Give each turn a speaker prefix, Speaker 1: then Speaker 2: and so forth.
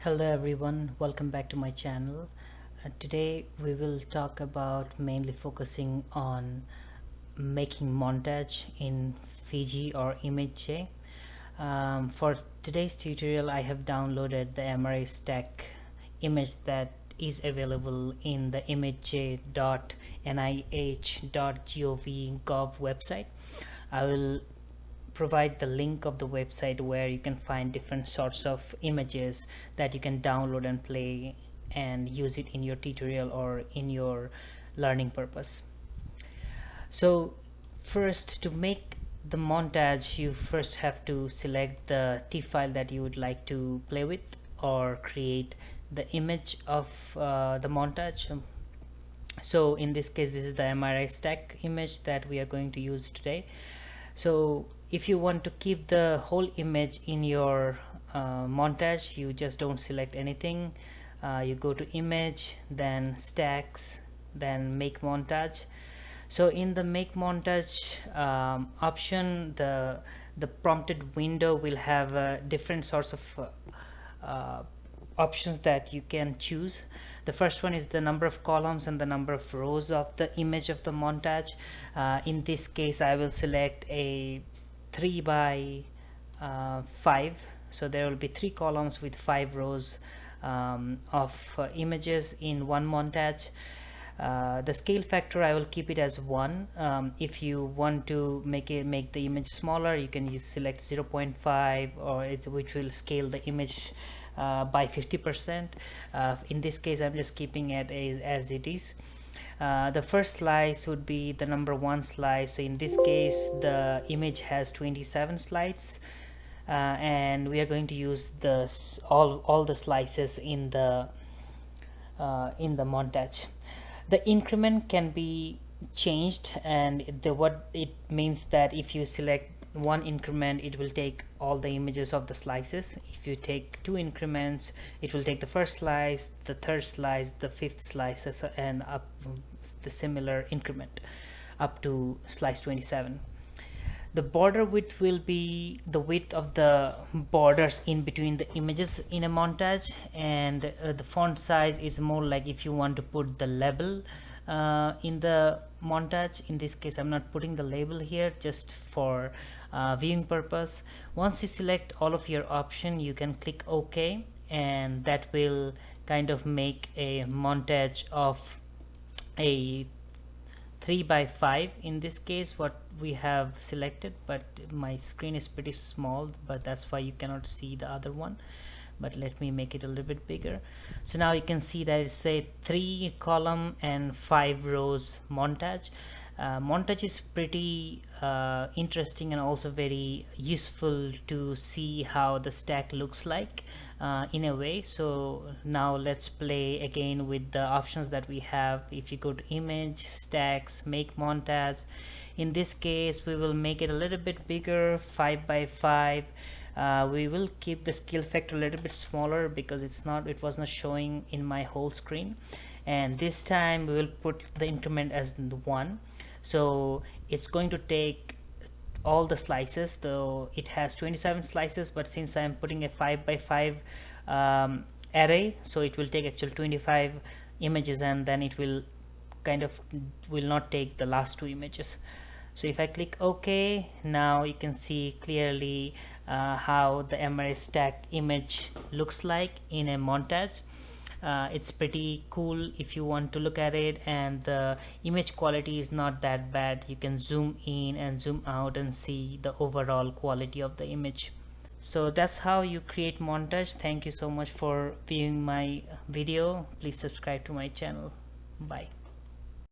Speaker 1: Hello everyone, welcome back to my channel. Today we will talk about mainly focusing on making montage in Fiji or ImageJ. For today's tutorial I have downloaded the MRI stack image that is available in the image.nih.gov website. I will provide the link of the website where you can find different sorts of images that you can download and play and use it in your tutorial or in your learning purpose. So first, to make the montage, you first have to select the Tiff file that you would like to play with or create the image of the montage. So in this case, this is the MRI stack image that we are going to use today. So if you want to keep the whole image in your montage, you just don't select anything. You go to image, then stacks, then make montage. So in the make montage option, the prompted window will have different sorts of options that you can choose. The first one is the number of columns and the number of rows of the image of the montage. In this case I will select a 3 by 5, so there will be 3 columns with 5 rows of images in one montage. The scale factor I will keep it as 1. If you want to make the image smaller, you can select 0.5 or which will scale the image by 50%. In this case I'm just keeping it as it is. The first slice would be the number 1 slice. So in this case the image has 27 slides, and we are going to use all the slices in the montage. The increment can be changed, and what it means that if you select 1 increment, it will take all the images of the slices. If you take 2 increments, it will take the first slice, the third slice, the 5th slices, and up the similar increment up to slice 27. The border width will be the width of the borders in between the images in a montage, and the font size is more like if you want to put the label in the montage. In this case I'm not putting the label here, just for viewing purpose. Once you select all of your option, you can click OK, and that will kind of make a montage of a 3 by 5 in this case what we have selected, but my screen is pretty small, but that's why you cannot see the other one. But let me make it a little bit bigger. So now you can see that it's a 3 column and 5 rows montage. Montage is pretty interesting and also very useful to see how the stack looks like in a way. So now let's play again with the options that we have. If you go to image, stacks, make montage, in this case we will make it a little bit bigger, 5 by 5. We will keep the scale factor a little bit smaller because it was not showing in my whole screen, and this time we will put the increment as the 1. So it's going to take all the slices, though it has 27 slices, but since I'm putting a 5 by 5 array, so it will take actually 25 images, and then it will not take the last 2 images. So if I click OK, now you can see clearly how the MRI stack image looks like in a montage. It's pretty cool if you want to look at it, and the image quality is not that bad. You can zoom in and zoom out and see the overall quality of the image. So that's how you create montage. Thank you so much for viewing my video. Please subscribe to my channel. Bye.